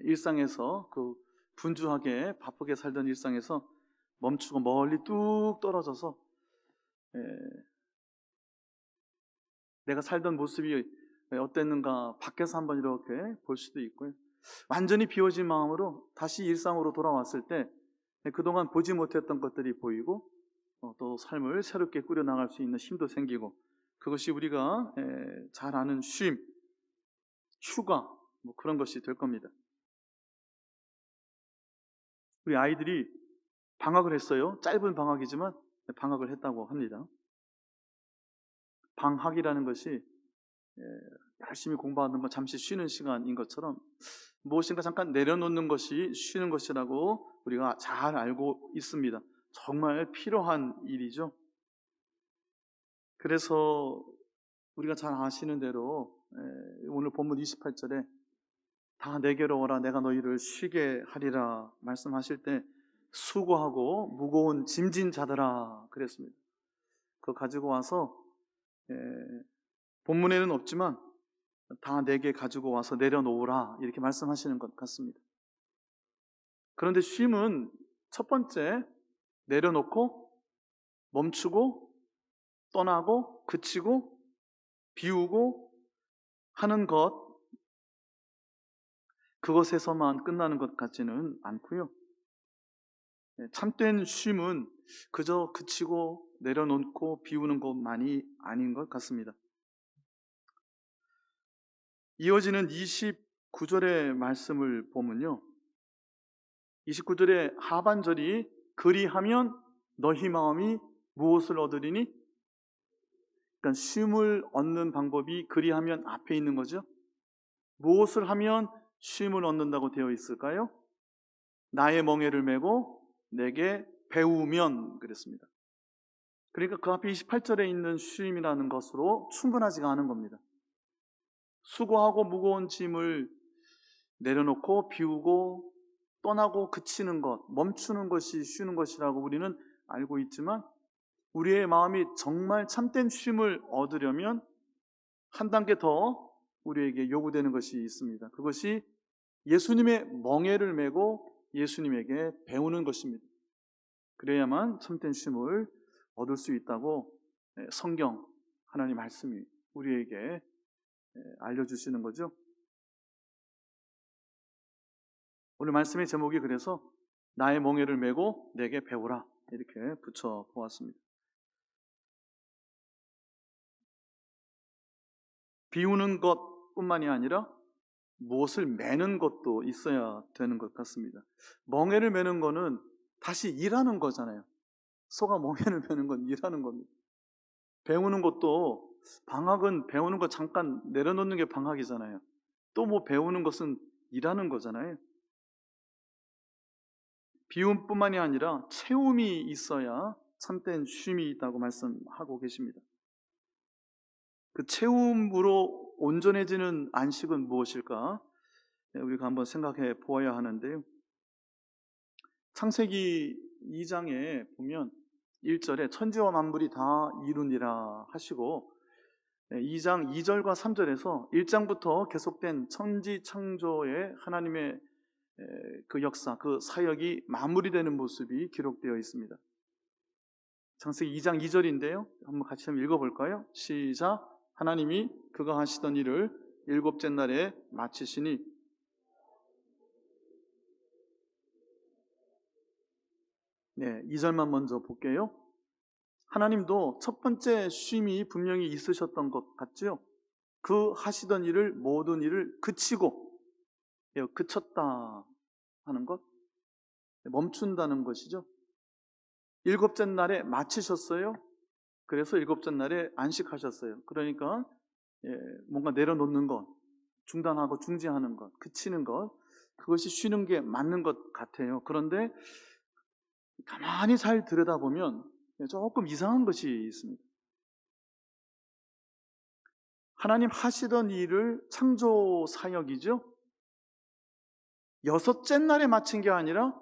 일상에서 그 분주하게 바쁘게 살던 일상에서 멈추고 멀리 뚝 떨어져서 내가 살던 모습이 어땠는가 밖에서 한번 이렇게 볼 수도 있고요. 완전히 비워진 마음으로 다시 일상으로 돌아왔을 때 그동안 보지 못했던 것들이 보이고 또 삶을 새롭게 꾸려나갈 수 있는 힘도 생기고, 그것이 우리가 잘 아는 쉼, 휴가 뭐 그런 것이 될 겁니다. 우리 아이들이 방학을 했어요. 짧은 방학이지만 방학을 했다고 합니다. 방학이라는 것이 열심히 공부하는 거 잠시 쉬는 시간인 것처럼 무엇인가 잠깐 내려놓는 것이 쉬는 것이라고 우리가 잘 알고 있습니다. 정말 필요한 일이죠. 그래서 우리가 잘 아시는 대로 오늘 본문 28절에 다 내게로 오라 내가 너희를 쉬게 하리라 말씀하실 때 수고하고 무거운 짐진 자들아 그랬습니다. 그거 가지고 와서 본문에는 없지만 다 내게 가지고 와서 내려놓으라 이렇게 말씀하시는 것 같습니다. 그런데 쉼은 첫 번째 내려놓고 멈추고 떠나고 그치고 비우고 하는 것, 그것에서만 끝나는 것 같지는 않고요. 참된 쉼은 그저 그치고 내려놓고 비우는 것만이 아닌 것 같습니다. 이어지는 29절의 말씀을 보면요, 29절의 하반절이 그리하면 너희 마음이 무엇을 얻으리니? 그러니까 쉼을 얻는 방법이 그리하면 앞에 있는 거죠. 무엇을 하면 쉼을 얻는다고 되어 있을까요? 나의 멍에를 메고 내게 배우면 그랬습니다. 그러니까 그 앞에 28절에 있는 쉼이라는 것으로 충분하지가 않은 겁니다. 수고하고 무거운 짐을 내려놓고 비우고 떠나고 그치는 것, 멈추는 것이 쉬는 것이라고 우리는 알고 있지만 우리의 마음이 정말 참된 쉼을 얻으려면 한 단계 더 우리에게 요구되는 것이 있습니다. 그것이 예수님의 멍에를 메고 예수님에게 배우는 것입니다. 그래야만 참된 쉼을 얻을 수 있다고 성경, 하나님 말씀이 우리에게 알려주시는 거죠. 오늘 말씀의 제목이 그래서 나의 멍에를 메고 내게 배우라 이렇게 붙여보았습니다. 비우는 것뿐만이 아니라 무엇을 매는 것도 있어야 되는 것 같습니다. 멍에를 매는 거는 다시 일하는 거잖아요. 소가 멍에를 매는 건 일하는 겁니다. 배우는 것도 방학은 배우는 거 잠깐 내려놓는 게 방학이잖아요. 또 뭐 배우는 것은 일하는 거잖아요. 비움뿐만이 아니라 채움이 있어야 참된 쉼이 있다고 말씀하고 계십니다. 그 채움으로 온전해지는 안식은 무엇일까? 우리가 한번 생각해 보아야 하는데요. 창세기 2장에 보면 1절에 천지와 만물이 다 이루니라 하시고 2장 2절과 3절에서 1장부터 계속된 천지 창조의 하나님의 그 역사, 그 사역이 마무리되는 모습이 기록되어 있습니다. 창세기 2장 2절인데요. 한번 같이 한번 읽어볼까요? 시작. 하나님이 그가 하시던 일을 일곱째 날에 마치시니 네, 2절만 먼저 볼게요. 하나님도 첫 번째 쉼이 분명히 있으셨던 것 같죠? 그 하시던 일을 모든 일을 그치고 그쳤다 하는 것, 멈춘다는 것이죠. 일곱째 날에 마치셨어요. 그래서 일곱째 날에 안식하셨어요. 그러니까 뭔가 내려놓는 것, 중단하고 중지하는 것, 그치는 것, 그것이 쉬는 게 맞는 것 같아요. 그런데 가만히 잘 들여다보면 조금 이상한 것이 있습니다. 하나님 하시던 일을 창조 사역이죠. 여섯째 날에 마친 게 아니라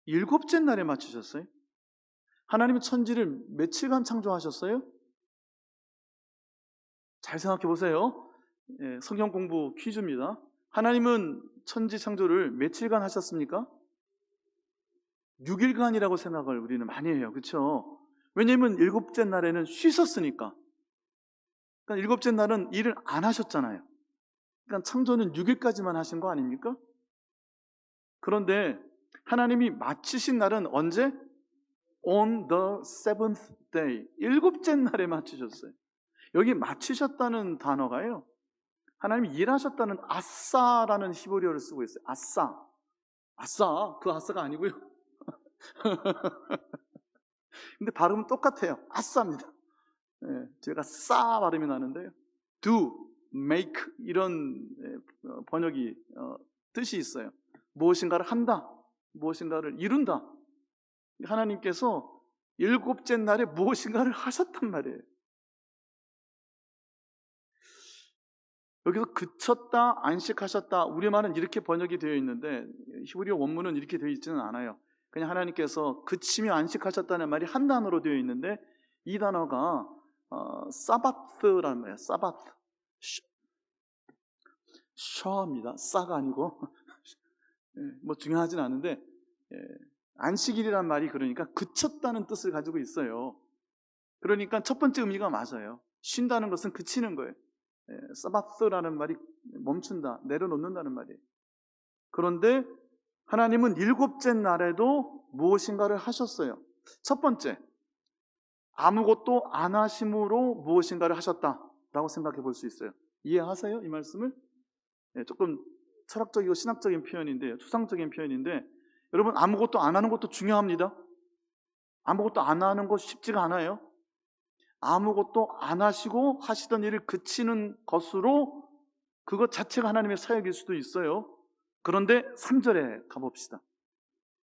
일곱째 날에 마치셨어요. 하나님은 천지를 며칠간 창조하셨어요? 잘 생각해 보세요. 성경 공부 퀴즈입니다. 하나님은 천지 창조를 며칠간 하셨습니까? 6일간이라고 생각을 우리는 많이 해요. 그렇죠? 왜냐하면 일곱째 날에는 쉬셨으니까. 그러니까 일곱째 날은 일을 안 하셨잖아요. 그러니까 창조는 6일까지만 하신 거 아닙니까? 그런데 하나님이 마치신 날은 언제? On the seventh day. 일곱째 날에 마치셨어요. 여기 마치셨다는 단어가요, 하나님이 일하셨다는 아싸라는 히브리어를 쓰고 있어요. 아싸. 아싸. 그 아싸가 아니고요. 근데 발음은 똑같아요. 아싸입니다. 제가 싸 발음이 나는데요. Do, make 이런 번역이 뜻이 있어요. 무엇인가를 한다, 무엇인가를 이룬다. 하나님께서 일곱째 날에 무엇인가를 하셨단 말이에요. 여기서 그쳤다, 안식하셨다, 우리말은 이렇게 번역이 되어 있는데 히브리어 원문은 이렇게 되어 있지는 않아요. 그냥 하나님께서 그치며 안식하셨다는 말이 한 단어로 되어 있는데 이 단어가 사바트라는 말이에요. 사바트. 셔입니다. 싸가 아니고 뭐 중요하진 않은데 안식일이란 말이 그러니까 그쳤다는 뜻을 가지고 있어요. 그러니까 첫 번째 의미가 맞아요. 쉰다는 것은 그치는 거예요. 사바트라는 말이 멈춘다, 내려놓는다는 말이에요. 그런데 하나님은 일곱째 날에도 무엇인가를 하셨어요. 첫 번째, 아무것도 안 하심으로 무엇인가를 하셨다라고 생각해 볼 수 있어요. 이해하세요? 이 말씀을? 조금 철학적이고 신학적인 표현인데, 추상적인 표현인데, 여러분 아무것도 안 하는 것도 중요합니다. 아무것도 안 하는 것 쉽지가 않아요. 아무것도 안 하시고 하시던 일을 그치는 것으로 그것 자체가 하나님의 사역일 수도 있어요. 그런데 3절에 가봅시다.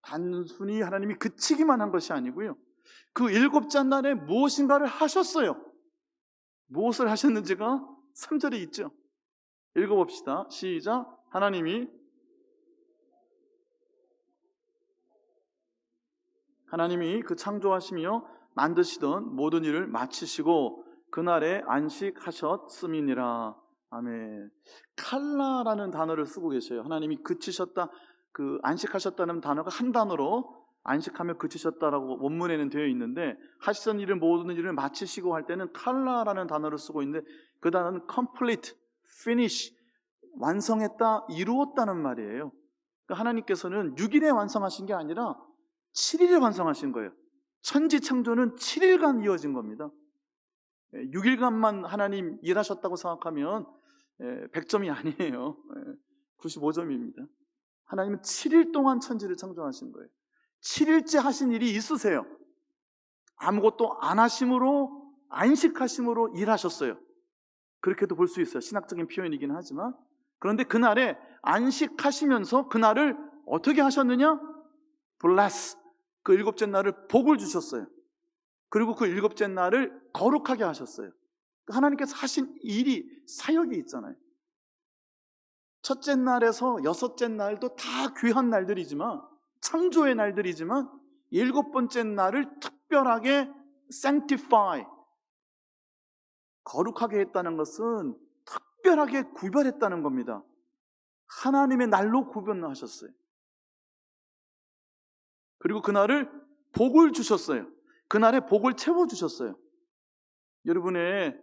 단순히 하나님이 그치기만 한 것이 아니고요, 그 일곱째 날에 무엇인가를 하셨어요. 무엇을 하셨는지가 3절에 있죠. 읽어봅시다. 시작. 하나님이 그 창조하시며 만드시던 모든 일을 마치시고 그날에 안식하셨음이니라. 아멘. 칼라라는 단어를 쓰고 계셔요. 하나님이 그치셨다, 그 안식하셨다는 단어가 한 단어로 안식하며 그치셨다라고 원문에는 되어 있는데, 하시던 일을 모든 일을 마치시고 할 때는 칼라라는 단어를 쓰고 있는데 그 단어는 complete, finish, 완성했다, 이루었다는 말이에요. 그러니까 하나님께서는 6일에 완성하신 게 아니라 7일에 완성하신 거예요. 천지 창조는 7일간 이어진 겁니다. 6일간만 하나님 일하셨다고 생각하면 100점이 아니에요. 95점입니다. 하나님은 7일 동안 천지를 창조하신 거예요. 7일째 하신 일이 있으세요. 아무것도 안 하심으로, 안식하심으로 일하셨어요. 그렇게도 볼 수 있어요. 신학적인 표현이긴 하지만. 그런데 그날에 안식하시면서 그날을 어떻게 하셨느냐? bless, 그 일곱째 날을 복을 주셨어요. 그리고 그 일곱째 날을 거룩하게 하셨어요. 하나님께서 하신 일이, 사역이 있잖아요. 첫째 날에서 여섯째 날도 다 귀한 날들이지만, 창조의 날들이지만, 일곱 번째 날을 특별하게 sanctify, 거룩하게 했다는 것은 특별하게 구별했다는 겁니다. 하나님의 날로 구별하셨어요. 그리고 그날을 복을 주셨어요. 그날에 복을 채워주셨어요. 여러분의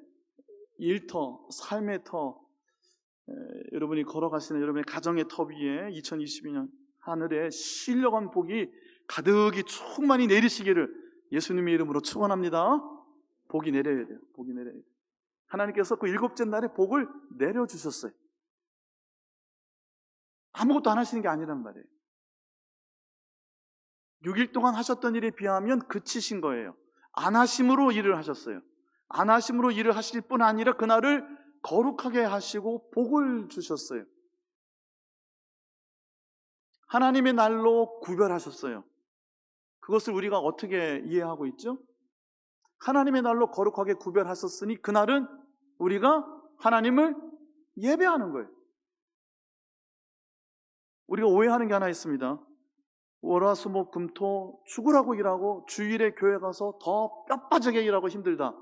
일터, 삶의 터, 여러분이 걸어가시는 여러분의 가정의 터 위에 2022년 하늘에 신령한 복이 가득히 충만히 내리시기를 예수님의 이름으로 축원합니다. 복이 내려야 돼요. 복이 내려야 돼요. 하나님께서 그 일곱째 날에 복을 내려주셨어요. 아무것도 안 하시는 게 아니란 말이에요. 6일 동안 하셨던 일에 비하면 그치신 거예요. 안 하심으로 일을 하셨어요. 안 하심으로 일을 하실 뿐 아니라 그날을 거룩하게 하시고 복을 주셨어요. 하나님의 날로 구별하셨어요. 그것을 우리가 어떻게 이해하고 있죠? 하나님의 날로 거룩하게 구별하셨으니 그날은 우리가 하나님을 예배하는 거예요. 우리가 오해하는 게 하나 있습니다. 월화수목금토 죽으라고 일하고 주일에 교회 가서 더 뼈빠지게 일하고 힘들다,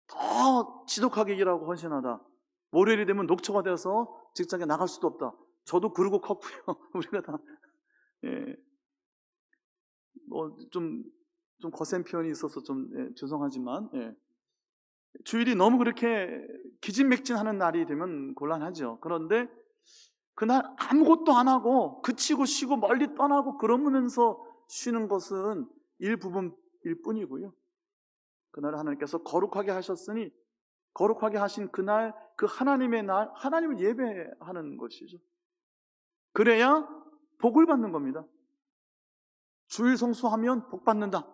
더 지독하게 일하고 헌신하다, 월요일이 되면 녹초가 되어서 직장에 나갈 수도 없다, 저도 그러고 컸고요. 우리가 다, 예, 좀 거센 표현이 있어서 좀, 죄송하지만, 주일이 너무 그렇게 기진맥진하는 날이 되면 곤란하죠. 그런데 그날 아무것도 안 하고 그치고 쉬고 멀리 떠나고 그러면서 쉬는 것은 일부분일 뿐이고요. 그날 하나님께서 거룩하게 하셨으니 거룩하게 하신 그날, 그 하나님의 날, 하나님을 예배하는 것이죠. 그래야 복을 받는 겁니다. 주일 성수하면 복 받는다.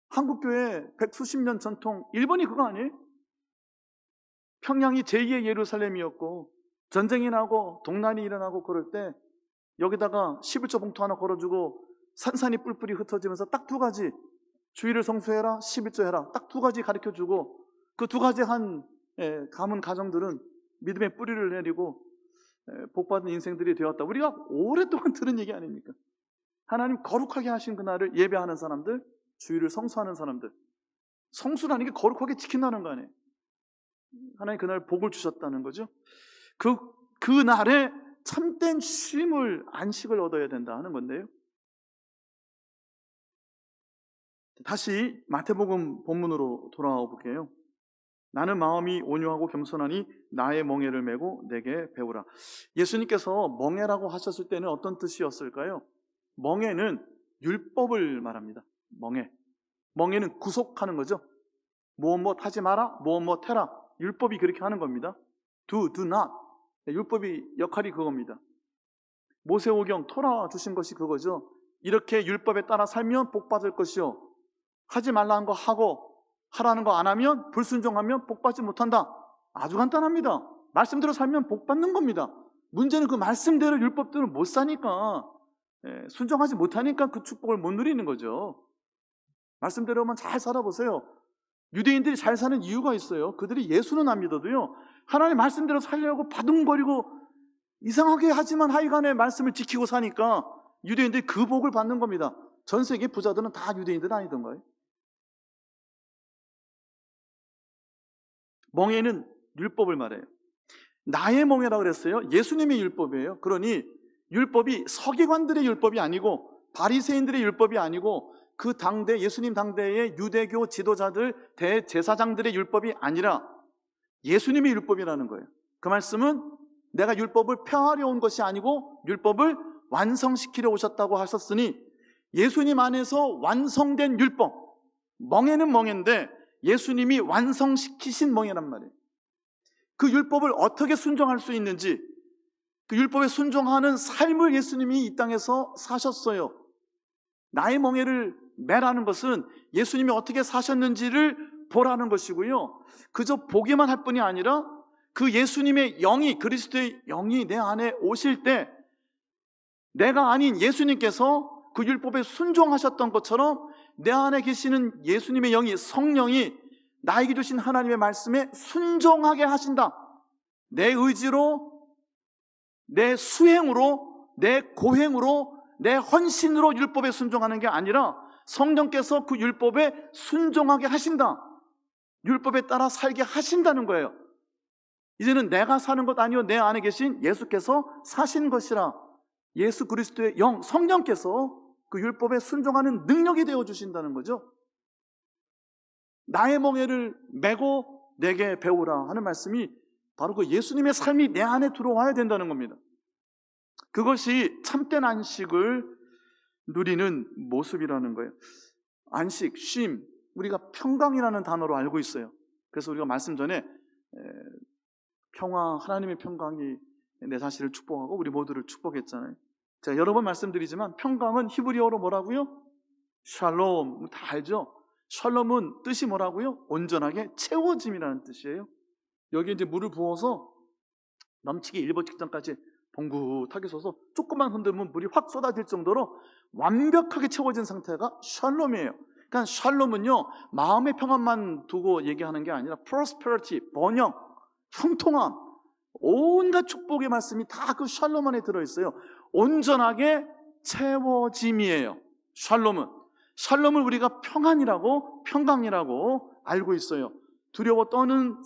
한국교회 100수십 년 전통, 일본이 그거 아니에요? 평양이 제2의 예루살렘이었고 전쟁이 나고 동난이 일어나고 그럴 때 여기다가 11조 봉투 하나 걸어주고 산산이 뿔뿔이 흩어지면서 딱 두 가지, 주일을 성수해라, 11조 해라, 딱 두 가지 가르쳐주고 그 두 가지 한 가문 가정들은 믿음의 뿌리를 내리고 복받은 인생들이 되었다. 우리가 오랫동안 들은 얘기 아닙니까? 하나님 거룩하게 하신 그날을 예배하는 사람들, 주일을 성수하는 사람들, 성수라는 게 거룩하게 지킨다는 거 아니에요. 하나님 그날 복을 주셨다는 거죠. 그날에 참된 쉼을, 안식을 얻어야 된다 하는 건데요. 다시 마태복음 본문으로 돌아와 볼게요. 나는 마음이 온유하고 겸손하니 나의 멍에를 메고 내게 배우라. 예수님께서 멍에라고 하셨을 때는 어떤 뜻이었을까요? 멍에는 율법을 말합니다. 멍에는 구속하는 거죠. 무엇 하지 마라, 무엇 해라. 율법이 그렇게 하는 겁니다. do not. 율법이 역할이 그겁니다. 모세오경 토라 주신 것이 그거죠. 이렇게 율법에 따라 살면 복 받을 것이요, 하지 말라는 거 하고 하라는 거 안 하면, 불순종하면 복 받지 못한다. 아주 간단합니다. 말씀대로 살면 복 받는 겁니다. 문제는 그 말씀대로 율법대로 못 사니까, 순종하지 못하니까 그 축복을 못 누리는 거죠. 말씀대로만 잘 살아보세요. 유대인들이 잘 사는 이유가 있어요. 그들이 예수는 안 믿어도요, 하나님 말씀대로 살려고 바둥거리고 이상하게 하지만 하여간에 말씀을 지키고 사니까 유대인들이 그 복을 받는 겁니다. 전 세계 부자들은 다 유대인들 아니던가요? 멍에는 율법을 말해요. 나의 멍에라고 그랬어요. 예수님의 율법이에요. 그러니 율법이 서기관들의 율법이 아니고 바리새인들의 율법이 아니고 그 당대, 예수님 당대의 유대교 지도자들, 대제사장들의 율법이 아니라 예수님의 율법이라는 거예요. 그 말씀은 내가 율법을 폐하려 온 것이 아니고 율법을 완성시키려 오셨다고 하셨으니 예수님 안에서 완성된 율법, 멍에는 멍에인데 예수님이 완성시키신 멍에란 말이에요. 그 율법을 어떻게 순종할 수 있는지, 그 율법에 순종하는 삶을 예수님이 이 땅에서 사셨어요. 나의 멍에를 매라는 것은 예수님이 어떻게 사셨는지를 보라는 것이고요, 그저 보기만 할 뿐이 아니라 그 예수님의 영이, 그리스도의 영이 내 안에 오실 때 내가 아닌 예수님께서 그 율법에 순종하셨던 것처럼 내 안에 계시는 예수님의 영이, 성령이 나에게 주신 하나님의 말씀에 순종하게 하신다. 내 의지로, 내 수행으로, 내 고행으로, 내 헌신으로 율법에 순종하는 게 아니라 성령께서 그 율법에 순종하게 하신다. 율법에 따라 살게 하신다는 거예요. 이제는 내가 사는 것 아니요, 내 안에 계신 예수께서 사신 것이라. 예수 그리스도의 영, 성령께서 그 율법에 순종하는 능력이 되어 주신다는 거죠. 나의 멍에를 메고 내게 배우라 하는 말씀이 바로 그 예수님의 삶이 내 안에 들어와야 된다는 겁니다. 그것이 참된 안식을 누리는 모습이라는 거예요. 안식, 쉼, 우리가 평강이라는 단어로 알고 있어요. 그래서 우리가 말씀 전에 평화, 하나님의 평강이 내 자신을 축복하고 우리 모두를 축복했잖아요. 제가 여러 번 말씀드리지만 평강은 히브리어로 뭐라고요? 샬롬, 다 알죠? 샬롬은 뜻이 뭐라고요? 온전하게 채워짐이라는 뜻이에요. 여기 이제 물을 부어서 넘치게 일보 직전까지 봉긋하게 쏘서 조금만 흔들면 물이 확 쏟아질 정도로 완벽하게 채워진 상태가 샬롬이에요. 그러니까 샬롬은요, 마음의 평안만 두고 얘기하는 게 아니라 prosperity, 번영, 형통함, 온갖 축복의 말씀이 다 그 샬롬 안에 들어있어요. 온전하게 채워짐이에요. 샬롬을 우리가 평안이라고, 평강이라고 알고 있어요. 두려워 떠는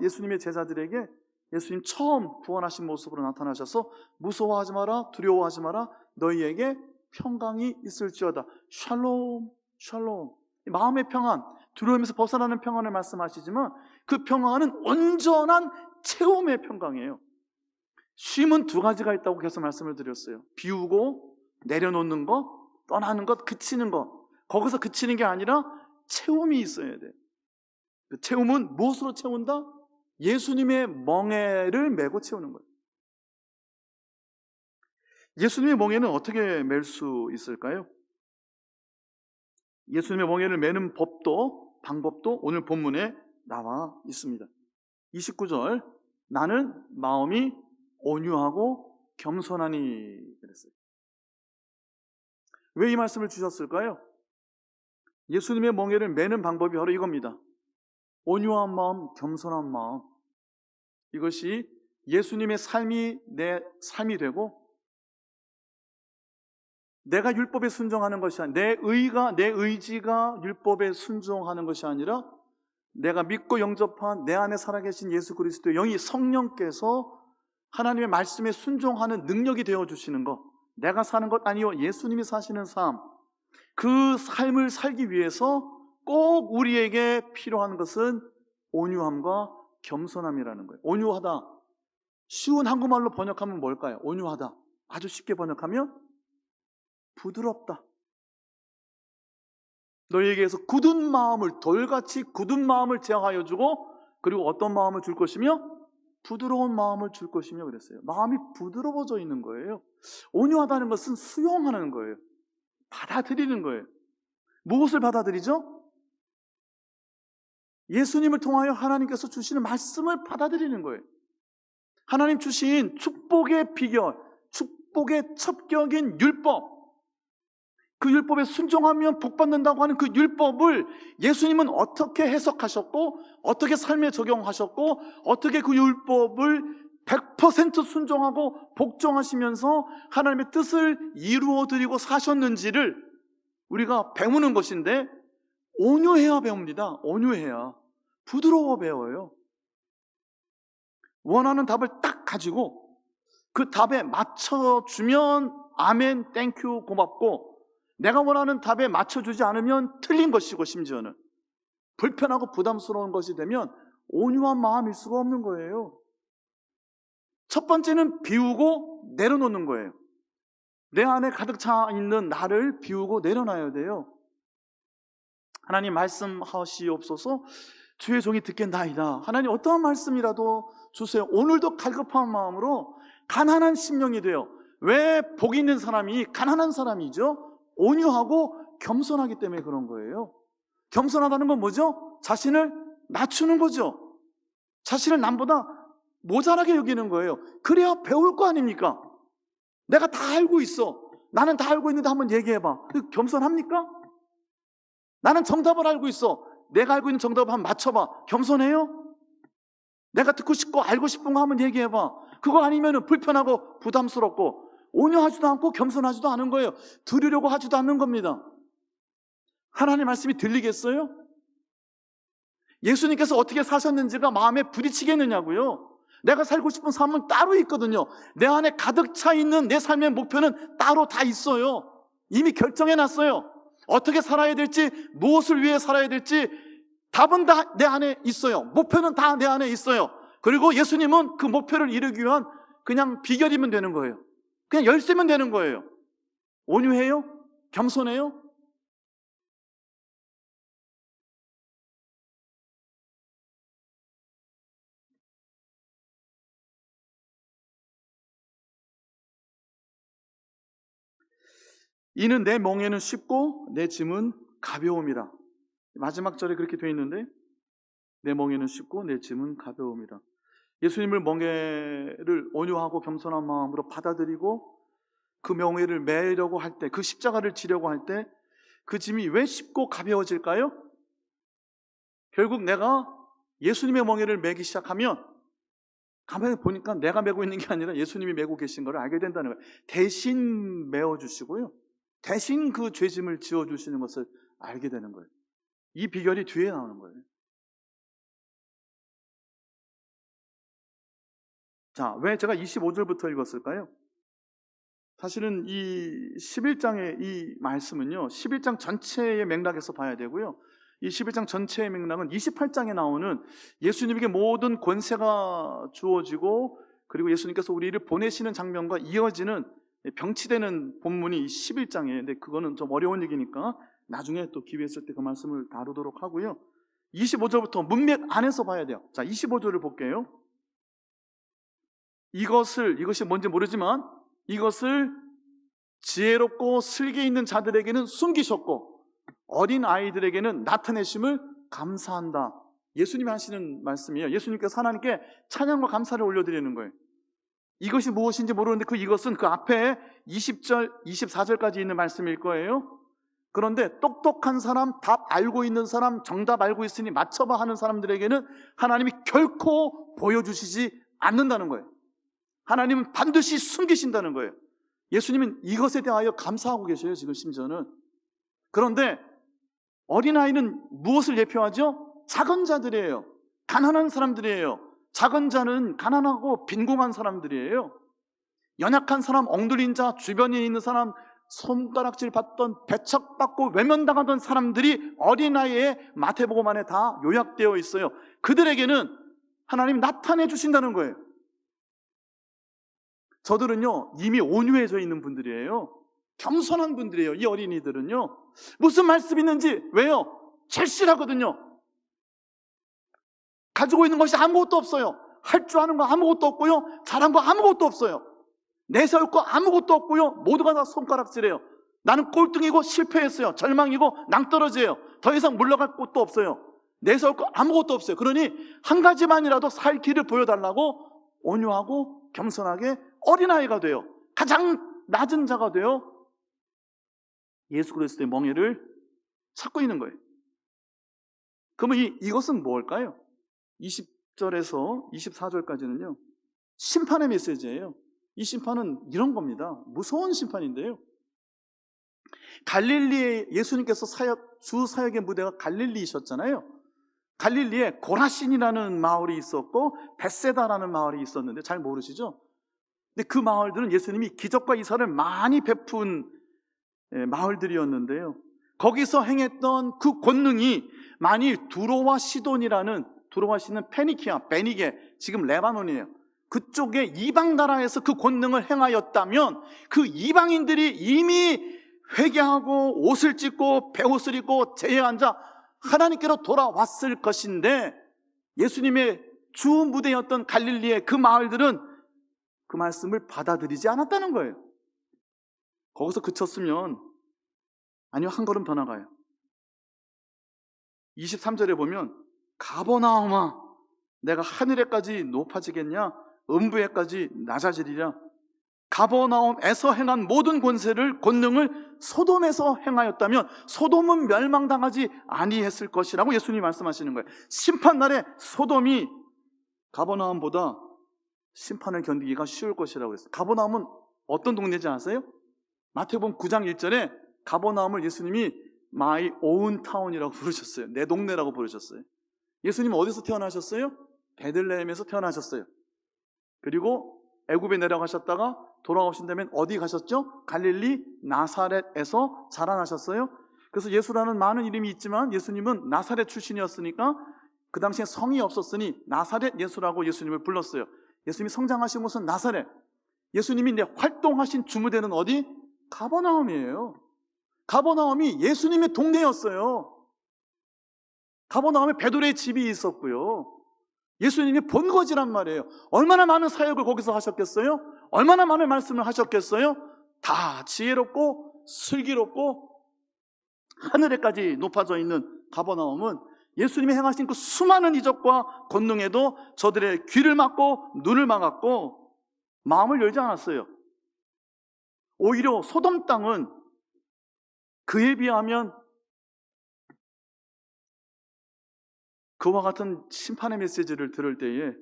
예수님의 제자들에게 예수님 처음 구원하신 모습으로 나타나셔서 무서워하지 마라, 두려워하지 마라, 너희에게 평강이 있을지어다. 샬롬, 샬롬. 마음의 평안, 두려움에서 벗어나는 평안을 말씀하시지만 그 평안은 온전한 체험의 평강이에요. 쉼은 두 가지가 있다고 계속 말씀을 드렸어요. 비우고 내려놓는 것, 떠나는 것, 그치는 것. 거기서 그치는 게 아니라 채움이 있어야 돼요. 그 채움은 무엇으로 채운다? 예수님의 멍에를 메고 채우는 거예요. 예수님의 멍에는 어떻게 맬 수 있을까요? 예수님의 멍에를 매는 법도, 방법도 오늘 본문에 나와 있습니다. 29절, 나는 마음이 온유하고 겸손하니 그랬어요. 왜 이 말씀을 주셨을까요? 예수님의 멍에를 매는 방법이 바로 이겁니다. 온유한 마음, 겸손한 마음. 이것이 예수님의 삶이 내 삶이 되고 내가 율법에 순종하는 것이 아니라 내 의지가 율법에 순종하는 것이 아니라 내가 믿고 영접한 내 안에 살아계신 예수 그리스도의 영이 성령께서 하나님의 말씀에 순종하는 능력이 되어주시는 것, 내가 사는 것 아니요 예수님이 사시는 삶, 그 삶을 살기 위해서 꼭 우리에게 필요한 것은 온유함과 겸손함이라는 거예요. 온유하다, 쉬운 한국말로 번역하면 뭘까요? 온유하다, 아주 쉽게 번역하면 부드럽다. 너희에게서 굳은 마음을, 돌같이 굳은 마음을 제하여 주고, 그리고 어떤 마음을 줄 것이며 부드러운 마음을 줄 것이며 그랬어요. 마음이 부드러워져 있는 거예요. 온유하다는 것은 수용하는 거예요. 받아들이는 거예요. 무엇을 받아들이죠? 예수님을 통하여 하나님께서 주시는 말씀을 받아들이는 거예요. 하나님 주신 축복의 비결, 축복의 첩격인 율법, 그 율법에 순종하면 복받는다고 하는 그 율법을 예수님은 어떻게 해석하셨고, 어떻게 삶에 적용하셨고, 어떻게 그 율법을 100% 순종하고 복종하시면서 하나님의 뜻을 이루어드리고 사셨는지를 우리가 배우는 것인데, 온유해야 배웁니다. 온유해야. 부드러워 배워요. 원하는 답을 딱 가지고 그 답에 맞춰주면 아멘, 땡큐, 고맙고, 내가 원하는 답에 맞춰주지 않으면 틀린 것이고, 심지어는 불편하고 부담스러운 것이 되면 온유한 마음일 수가 없는 거예요. 첫 번째는 비우고 내려놓는 거예요. 내 안에 가득 차 있는 나를 비우고 내려놔야 돼요. 하나님 말씀하시옵소서. 주의 종이 듣겠나이다. 하나님 어떠한 말씀이라도 주세요. 오늘도 갈급한 마음으로 가난한 심령이 돼요. 왜 복 있는 사람이 가난한 사람이죠? 온유하고 겸손하기 때문에 그런 거예요. 겸손하다는 건 뭐죠? 자신을 낮추는 거죠. 자신을 남보다 모자라게 여기는 거예요. 그래야 배울 거 아닙니까? 내가 다 알고 있어. 나는 다 알고 있는데 한번 얘기해봐. 겸손합니까? 나는 정답을 알고 있어. 내가 알고 있는 정답을 한번 맞춰봐. 겸손해요? 내가 듣고 싶고 알고 싶은 거 한번 얘기해봐. 그거 아니면 불편하고 부담스럽고 온유하지도 않고 겸손하지도 않은 거예요. 들으려고 하지도 않는 겁니다. 하나님의 말씀이 들리겠어요? 예수님께서 어떻게 사셨는지가 마음에 부딪히겠느냐고요. 내가 살고 싶은 삶은 따로 있거든요. 내 안에 가득 차 있는 내 삶의 목표는 따로 다 있어요. 이미 결정해놨어요. 어떻게 살아야 될지, 무엇을 위해 살아야 될지 답은 다 내 안에 있어요. 목표는 다 내 안에 있어요. 그리고 예수님은 그 목표를 이루기 위한 그냥 비결이면 되는 거예요. 그냥 열쇠면 되는 거예요. 온유해요? 겸손해요? 이는 내 멍에는 쉽고 내 짐은 가벼움이라. 마지막 절에 그렇게 되어 있는데, 내 멍에는 쉽고 내 짐은 가벼움이라. 예수님을 멍에를 온유하고 겸손한 마음으로 받아들이고 그 멍에를 매려고 할 때, 그 십자가를 지려고 할 때 그 짐이 왜 쉽고 가벼워질까요? 결국 내가 예수님의 멍에를 매기 시작하면 가만히 보니까 내가 메고 있는 게 아니라 예수님이 메고 계신 걸 알게 된다는 거예요. 대신 메어주시고요, 대신 그 죄짐을 지어주시는 것을 알게 되는 거예요. 이 비결이 뒤에 나오는 거예요. 자, 왜 제가 25절부터 읽었을까요? 사실은 이 11장의 이 말씀은요, 11장 전체의 맥락에서 봐야 되고요. 이 11장 전체의 맥락은 28장에 나오는 예수님에게 모든 권세가 주어지고, 그리고 예수님께서 우리를 보내시는 장면과 이어지는 병치되는 본문이 11장이에요. 근데 그거는 좀 어려운 얘기니까 나중에 또 기회 있을 때 그 말씀을 다루도록 하고요. 25절부터 문맥 안에서 봐야 돼요. 자, 25절을 볼게요. 이것이 뭔지 모르지만 이것을 지혜롭고 슬기 있는 자들에게는 숨기셨고 어린 아이들에게는 나타내심을 감사한다. 예수님이 하시는 말씀이에요. 예수님께서 하나님께 찬양과 감사를 올려드리는 거예요. 이것이 무엇인지 모르는데 그 이것은 그 앞에 20절, 24절까지 있는 말씀일 거예요. 그런데 똑똑한 사람, 답 알고 있는 사람, 정답 알고 있으니 맞춰봐 하는 사람들에게는 하나님이 결코 보여주시지 않는다는 거예요. 하나님은 반드시 숨기신다는 거예요. 예수님은 이것에 대하여 감사하고 계셔요, 지금 심지어는. 그런데 어린아이는 무엇을 예표하죠? 작은 자들이에요. 가난한 사람들이에요. 작은 자는 가난하고 빈궁한 사람들이에요. 연약한 사람, 엉들린 자, 주변에 있는 사람, 손가락질 받던, 배척받고 외면당하던 사람들이 어린아이의 마태복음 안에 다 요약되어 있어요. 그들에게는 하나님이 나타내 주신다는 거예요. 저들은요, 이미 온유해져 있는 분들이에요. 겸손한 분들이에요. 이 어린이들은요, 무슨 말씀 있는지, 왜요? 절실하거든요. 가지고 있는 것이 아무것도 없어요. 할 줄 아는 거 아무것도 없고요, 잘한 거 아무것도 없어요. 내세울 거 아무것도 없고요, 모두가 다 손가락질해요. 나는 꼴등이고 실패했어요. 절망이고 낭떠러지예요. 더 이상 물러갈 곳도 없어요. 내세울 거 아무것도 없어요. 그러니 한 가지만이라도 살 길을 보여달라고 온유하고 겸손하게 어린아이가 돼요. 가장 낮은 자가 돼요. 예수 그리스도의 멍에를 찾고 있는 거예요. 그러면 이것은 뭘까요? 20절에서 24절까지는요, 심판의 메시지예요. 이 심판은 이런 겁니다. 무서운 심판인데요, 갈릴리에 예수님께서 주 사역의 무대가 갈릴리이셨잖아요. 갈릴리에 고라신이라는 마을이 있었고 벳세다라는 마을이 있었는데 잘 모르시죠? 근데 그 마을들은 예수님이 기적과 이사를 많이 베푼 마을들이었는데요, 거기서 행했던 그 권능이 만일 두로와 시돈이라는, 두로와 시는 페니키아, 베니게, 지금 레바논이에요. 그쪽에 이방 나라에서 그 권능을 행하였다면 그 이방인들이 이미 회개하고 옷을 찢고 베옷을 입고 제에 앉아 하나님께로 돌아왔을 것인데, 예수님의 주 무대였던 갈릴리의 그 마을들은 그 말씀을 받아들이지 않았다는 거예요. 거기서 그쳤으면, 아니요, 한 걸음 더 나가요. 23절에 보면 가버나움아, 내가 하늘에까지 높아지겠냐? 음부에까지 낮아지리라. 가버나움에서 행한 모든 권능을 소돔에서 행하였다면 소돔은 멸망당하지 아니했을 것이라고 예수님이 말씀하시는 거예요. 심판날에 소돔이 가버나움보다 심판을 견디기가 쉬울 것이라고 했어요. 가버나움은 어떤 동네인지 아세요? 마태복음 9장 1절에 가버나움을 예수님이 마이 오운 타운이라고 부르셨어요. 내 동네라고 부르셨어요. 예수님은 어디서 태어나셨어요? 베들레헴에서 태어나셨어요. 그리고 애굽에 내려가셨다가 돌아오신 다음에 어디 가셨죠? 갈릴리 나사렛에서 자라나셨어요. 그래서 예수라는 많은 이름이 있지만 예수님은 나사렛 출신이었으니까 그 당시에 성이 없었으니 나사렛 예수라고 예수님을 불렀어요. 예수님이 성장하신 곳은 나사렛. 예수님이 이제 활동하신 주무대는 어디? 가버나움이에요. 가버나움이 예수님의 동네였어요. 가버나움에 베드로의 집이 있었고요, 예수님이 본거지란 말이에요. 얼마나 많은 사역을 거기서 하셨겠어요? 얼마나 많은 말씀을 하셨겠어요? 다 지혜롭고 슬기롭고 하늘에까지 높아져 있는 가버나움은 예수님이 행하신 그 수많은 이적과 권능에도 저들의 귀를 막고 눈을 막았고 마음을 열지 않았어요. 오히려 소돔 땅은 그에 비하면 그와 같은 심판의 메시지를 들을 때에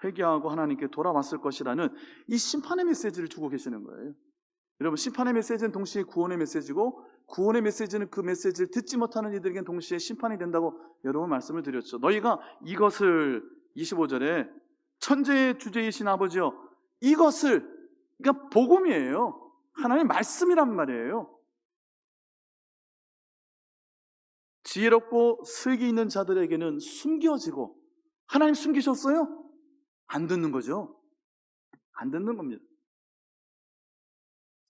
회개하고 하나님께 돌아왔을 것이라는 이 심판의 메시지를 주고 계시는 거예요. 여러분, 심판의 메시지는 동시에 구원의 메시지고, 구원의 메시지는 그 메시지를 듣지 못하는 이들에겐 동시에 심판이 된다고 여러 번 말씀을 드렸죠. 너희가 이것을 25절에 천재의 주제이신 아버지여, 이것을, 그러니까 복음이에요. 하나님의 말씀이란 말이에요. 지혜롭고 슬기 있는 자들에게는 숨겨지고, 하나님 숨기셨어요? 안 듣는 거죠. 안 듣는 겁니다.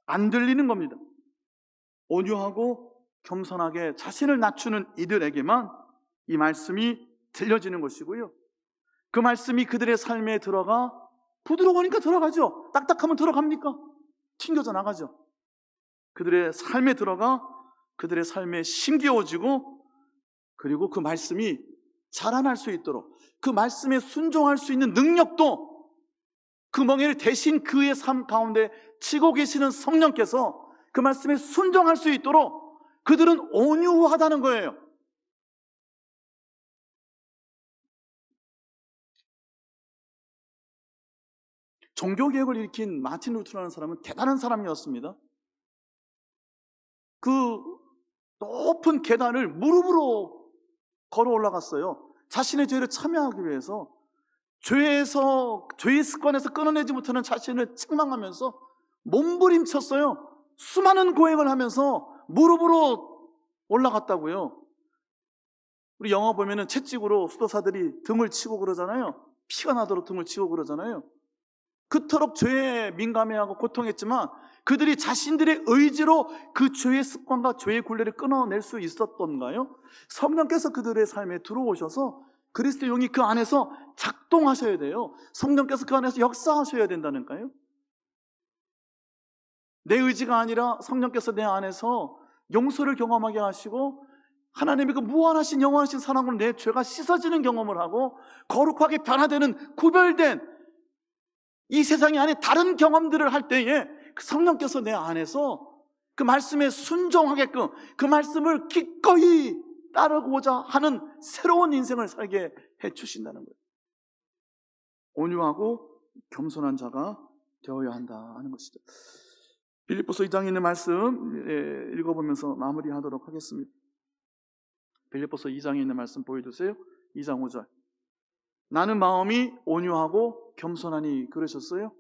안 들리는 겁니다. 온유하고 겸손하게 자신을 낮추는 이들에게만 이 말씀이 들려지는 것이고요. 그 말씀이 그들의 삶에 들어가, 부드러우니까 들어가죠. 딱딱하면 들어갑니까? 튕겨져 나가죠. 그들의 삶에 들어가 그들의 삶에 심겨워지고, 그리고 그 말씀이 자라날 수 있도록, 그 말씀에 순종할 수 있는 능력도 그 멍에를 대신 그의 삶 가운데 치고 계시는 성령께서 그 말씀에 순종할 수 있도록 그들은 온유하다는 거예요. 종교개혁을 일으킨 마틴 루터라는 사람은 대단한 사람이었습니다. 그 높은 계단을 무릎으로 걸어 올라갔어요. 자신의 죄를 참여하기 위해서. 죄의 습관에서 끊어내지 못하는 자신을 책망하면서 몸부림쳤어요. 수많은 고행을 하면서 무릎으로 올라갔다고요. 우리 영화 보면은 채찍으로 수도사들이 등을 치고 그러잖아요. 피가 나도록 등을 치고 그러잖아요. 그토록 죄에 민감해하고 고통했지만 그들이 자신들의 의지로 그 죄의 습관과 죄의 굴레를 끊어낼 수 있었던가요? 성령께서 그들의 삶에 들어오셔서 그리스도의 영이 그 안에서 작동하셔야 돼요. 성령께서 그 안에서 역사하셔야 된다니까요. 내 의지가 아니라 성령께서 내 안에서 용서를 경험하게 하시고, 하나님의 그 무한하신 영원하신 사랑으로 내 죄가 씻어지는 경험을 하고, 거룩하게 변화되는 구별된 이 세상이 아닌 다른 경험들을 할 때에 그 성령께서 내 안에서 그 말씀에 순종하게끔, 그 말씀을 기꺼이 따르고자 하는 새로운 인생을 살게 해주신다는 거예요. 온유하고 겸손한 자가 되어야 한다 하는 것이죠. 빌립보서 2장에 있는 말씀 읽어보면서 마무리하도록 하겠습니다. 빌립보서 2장에 있는 말씀 보여주세요. 2장 5절. 나는 마음이 온유하고 겸손하니, 그러셨어요.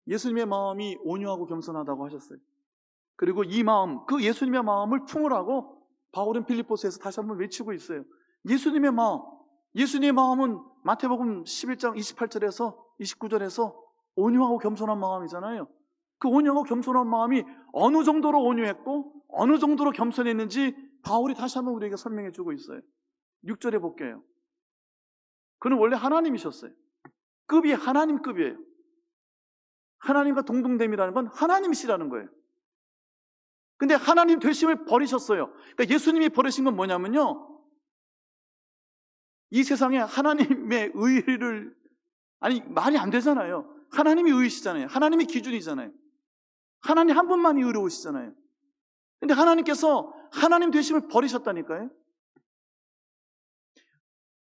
예수님의 마음이 온유하고 겸손하다고 하셨어요. 그리고 이 마음, 그 예수님의 마음을 품으라고 바울은 빌립보서에서 다시 한번 외치고 있어요. 예수님의 마음, 예수님의 마음은 마태복음 11장 28절에서 29절에서 온유하고 겸손한 마음이잖아요. 그 온유하고 겸손한 마음이 어느 정도로 온유했고 어느 정도로 겸손했는지 바울이 다시 한번 우리에게 설명해 주고 있어요. 6절에 볼게요. 그는 원래 하나님이셨어요. 급이 하나님급이에요. 하나님과 동등됨이라는 건 하나님이시라는 거예요. 근데 하나님 되심을 버리셨어요. 그러니까 예수님이 버리신 건 뭐냐면요, 이 세상에 하나님의 의를, 아니 말이 안 되잖아요. 하나님이 의이시잖아요. 하나님이 기준이잖아요. 하나님 한 분만이 의로우시잖아요. 근데 하나님께서 하나님 되심을 버리셨다니까요.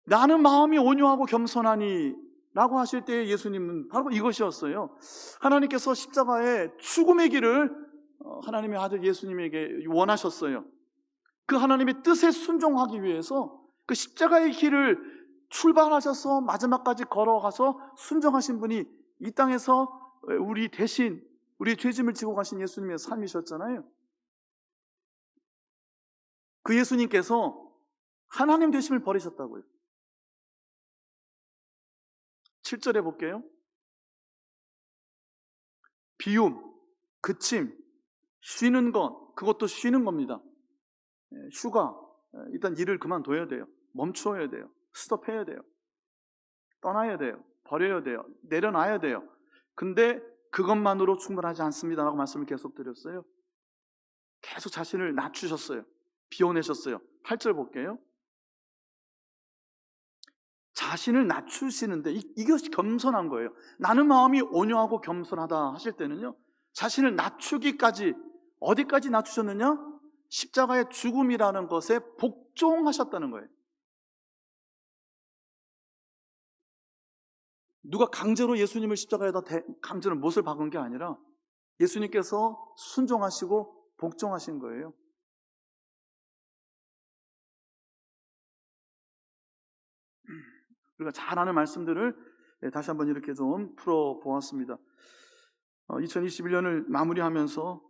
나는 마음이 온유하고 겸손하니 라고 하실 때 예수님은 바로 이것이었어요. 하나님께서 십자가의 죽음의 길을 하나님의 아들 예수님에게 원하셨어요. 그 하나님의 뜻에 순종하기 위해서 그 십자가의 길을 출발하셔서 마지막까지 걸어가서 순종하신 분이 이 땅에서 우리 대신 우리의 죄짐을 지고 가신 예수님의 삶이셨잖아요. 그 예수님께서 하나님 되심을 버리셨다고요. 7절에 볼게요. 비움, 그침, 쉬는 것, 그것도 쉬는 겁니다. 휴가, 일단 일을 그만둬야 돼요. 멈춰야 돼요. 스톱해야 돼요. 떠나야 돼요. 버려야 돼요. 내려놔야 돼요. 근데 그것만으로 충분하지 않습니다 라고 말씀을 계속 드렸어요. 계속 자신을 낮추셨어요. 비워내셨어요. 8절 볼게요. 자신을 낮추시는데 이것이 겸손한 거예요. 나는 마음이 온유하고 겸손하다 하실 때는요, 자신을 낮추기까지, 어디까지 낮추셨느냐? 십자가의 죽음이라는 것에 복종하셨다는 거예요. 누가 강제로 예수님을 십자가에다 강제로 못을 박은 게 아니라 예수님께서 순종하시고 복종하신 거예요. 우리가 잘 아는 말씀들을 다시 한번 이렇게 좀 풀어보았습니다. 2021년을 마무리하면서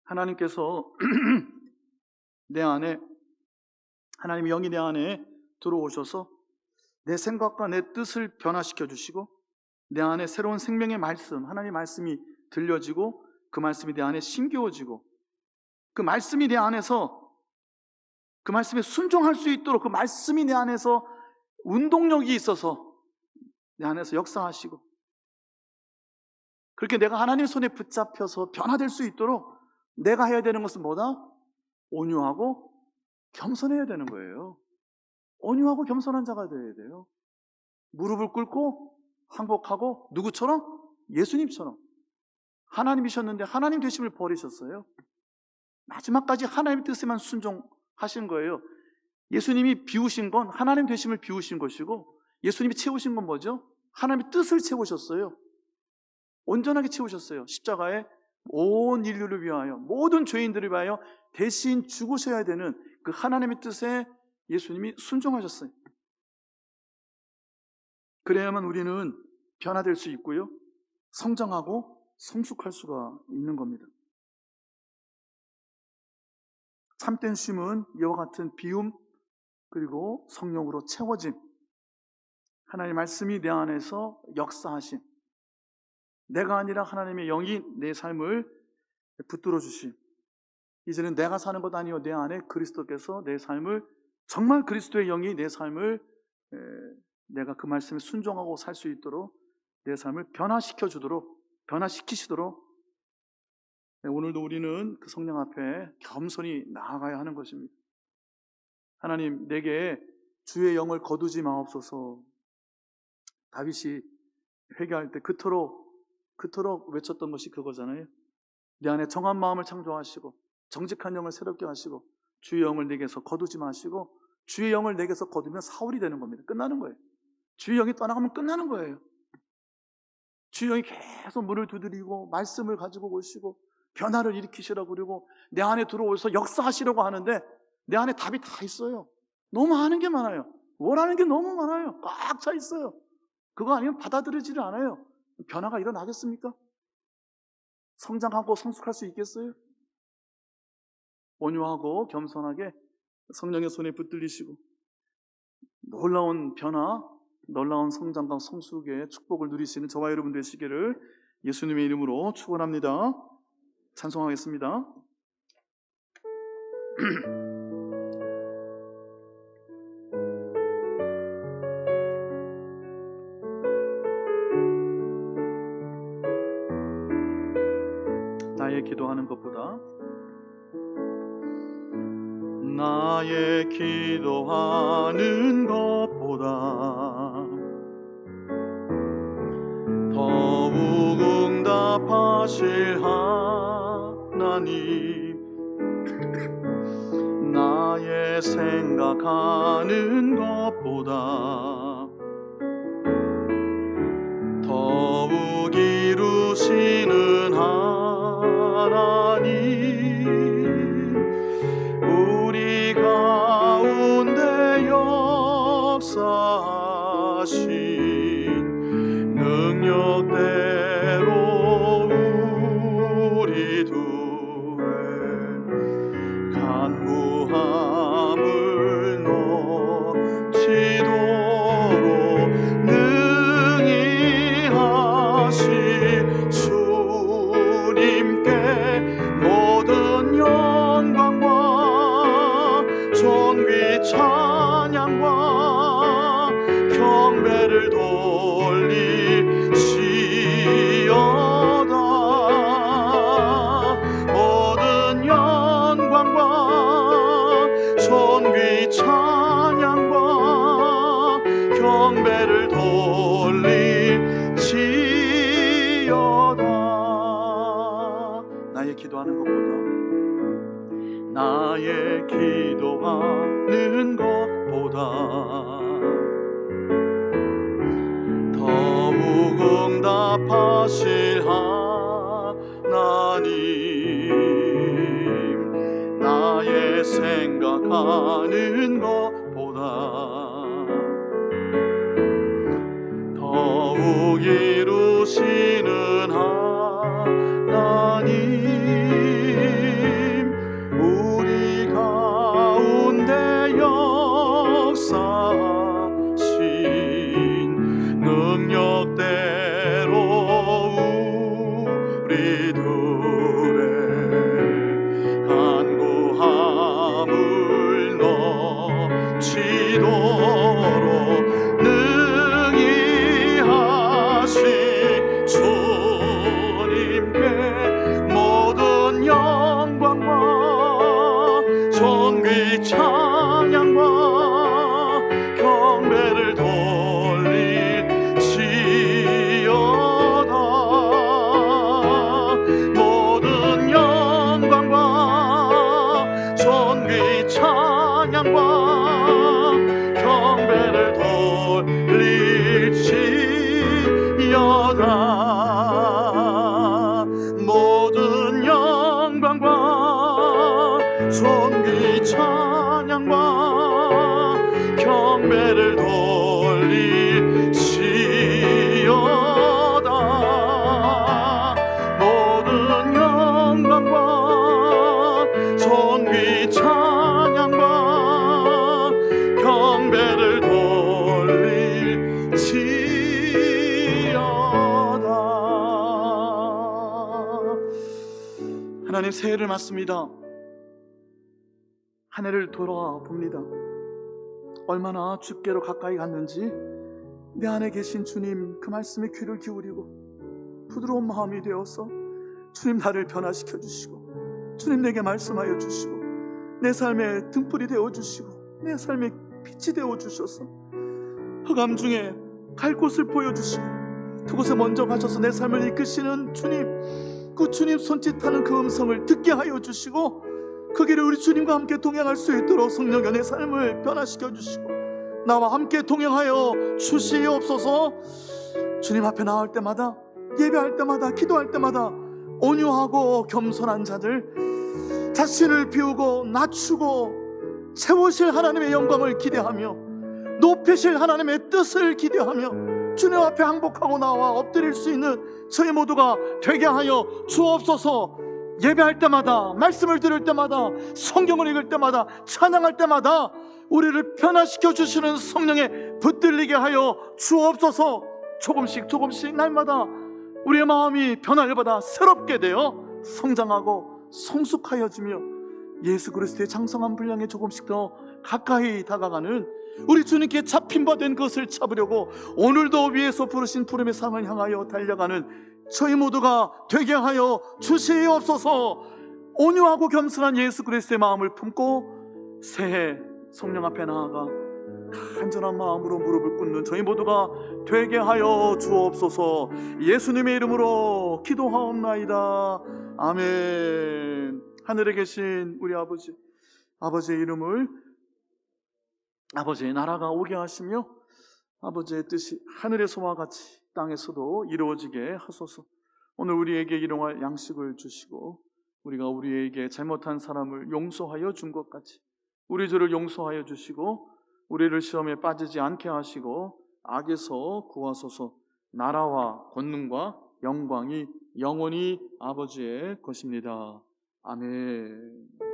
하나님께서 내 안에, 하나님의 영이 내 안에 들어오셔서 내 생각과 내 뜻을 변화시켜 주시고 내 안에 새로운 생명의 말씀, 하나님의 말씀이 들려지고 그 말씀이 내 안에 심겨워지고 그 말씀이 내 안에서, 그 말씀에 순종할 수 있도록 그 말씀이 내 안에서 운동력이 있어서 내 안에서 역사하시고, 그렇게 내가 하나님의 손에 붙잡혀서 변화될 수 있도록 내가 해야 되는 것은 뭐다? 온유하고 겸손해야 되는 거예요. 온유하고 겸손한 자가 되어야 돼요. 무릎을 꿇고 항복하고, 누구처럼? 예수님처럼. 하나님이셨는데 하나님 되심을 버리셨어요. 마지막까지 하나님의 뜻에만 순종하신 거예요. 예수님이 비우신 건 하나님 되심을 비우신 것이고, 예수님이 채우신 건 뭐죠? 하나님의 뜻을 채우셨어요. 온전하게 채우셨어요. 십자가에 온 인류를 위하여, 모든 죄인들을 위하여 대신 죽으셔야 되는 그 하나님의 뜻에 예수님이 순종하셨어요. 그래야만 우리는 변화될 수 있고요, 성장하고 성숙할 수가 있는 겁니다. 참된 쉼은 이와 같은 비움, 그리고 성령으로 채워짐, 하나님의 말씀이 내 안에서 역사하심, 내가 아니라 하나님의 영이 내 삶을 붙들어 주심. 이제는 내가 사는 것 아니요 내 안에 그리스도께서 내 삶을, 정말 그리스도의 영이 내 삶을, 내가 그 말씀에 순종하고 살 수 있도록 내 삶을 변화시키시도록 오늘도 우리는 그 성령 앞에 겸손히 나아가야 하는 것입니다. 하나님, 내게 주의 영을 거두지 마옵소서. 다윗이 회개할 때 그토록 외쳤던 것이 그거잖아요. 내 안에 정한 마음을 창조하시고 정직한 영을 새롭게 하시고 주의 영을 내게서 거두지 마시고, 주의 영을 내게서 거두면 사울이 되는 겁니다. 끝나는 거예요. 주의 영이 떠나가면 끝나는 거예요. 주의 영이 계속 문을 두드리고 말씀을 가지고 오시고 변화를 일으키시라고, 그리고 내 안에 들어오셔서 역사하시려고 하는데 내 안에 답이 다 있어요. 너무 아는 게 많아요. 원하는 게 너무 많아요. 꽉 차 있어요. 그거 아니면 받아들이지를 않아요. 변화가 일어나겠습니까? 성장하고 성숙할 수 있겠어요? 온유하고 겸손하게 성령의 손에 붙들리시고 놀라운 변화, 놀라운 성장과 성숙의 축복을 누리시는 저와 여러분 되시기를 예수님의 이름으로 축원합니다. 찬송하겠습니다. 나의 기도하는 것보다, 나의 기도하는 것보다 더욱 응답하실 하나님, 나의 생각하는 것보다 더욱 이루시는 하나님, 우리 가운데 역사하신 능력대로 우리 둘의 간구함을 넘치도록 능히 하신 주님께 모든 영광과 존귀 찬양과 경배를 돌리시어다. 모든 영광과 존귀 찬양과 경배를 돌리시어다. 나의 기도하는 것보다, 나의 기도하는 것보다 더욱 응답하실 하나님, 나의 생각하는 것보다 우리 둘의 간구함을 넘치도록 능히 하신 주님께 모든 영광과 존귀 찬양과 경배를 돌릴지어다. 모든 영광과 존귀 찬양과 경배를 돌릴지어다. 모든 영광과 존귀 찬양과 경배를 돌릴지어다. 모든 영광과 존귀 찬양과 경배를 돌릴지어다. 하나님, 새해를 맞습니다. 한 해를 돌아봅니다. 얼마나 주께로 가까이 갔는지 내 안에 계신 주님 그 말씀에 귀를 기울이고 부드러운 마음이 되어서 주님 나를 변화시켜 주시고 주님 내게 말씀하여 주시고 내 삶의 등불이 되어 주시고 내 삶의 빛이 되어 주셔서 흑암 중에 갈 곳을 보여주시고 그곳에 먼저 가셔서 내 삶을 이끄시는 주님, 그 주님 손짓하는 그 음성을 듣게 하여 주시고 그 길에 우리 주님과 함께 동행할 수 있도록 성령여 내 삶을 변화시켜 주시고 나와 함께 동행하여 주시옵소서. 주님 앞에 나올 때마다, 예배할 때마다, 기도할 때마다 온유하고 겸손한 자들, 자신을 비우고 낮추고 채우실 하나님의 영광을 기대하며 높이실 하나님의 뜻을 기대하며 주님 앞에 항복하고 나와 엎드릴 수 있는 저희 모두가 되게 하여 주옵소서. 예배할 때마다, 말씀을 들을 때마다, 성경을 읽을 때마다, 찬양할 때마다 우리를 변화시켜 주시는 성령에 붙들리게 하여 주옵소서. 조금씩 조금씩 날마다 우리의 마음이 변화를 받아 새롭게 되어 성장하고 성숙하여지며 예수 그리스도의 장성한 분량에 조금씩 더 가까이 다가가는 우리 주님께 잡힌 바 된 것을 잡으려고 오늘도 위에서 부르신 푸름의 상을 향하여 달려가는 저희 모두가 되게 하여 주시옵소서. 온유하고 겸손한 예수 그리스도의 마음을 품고 새해 성령 앞에 나아가 간절한 마음으로 무릎을 꿇는 저희 모두가 되게 하여 주옵소서. 예수님의 이름으로 기도하옵나이다. 아멘. 하늘에 계신 우리 아버지, 아버지의 이름을, 아버지의 나라가 오게 하시며 아버지의 뜻이 하늘에서와 같이 땅에서도 이루어지게 하소서. 오늘 우리에게 일용할 양식을 주시고 우리가 우리에게 잘못한 사람을 용서하여 준 것 같이 우리 죄를 용서하여 주시고 우리를 시험에 빠지지 않게 하시고 악에서 구하소서. 나라와 권능과 영광이 영원히 아버지의 것입니다. 아멘.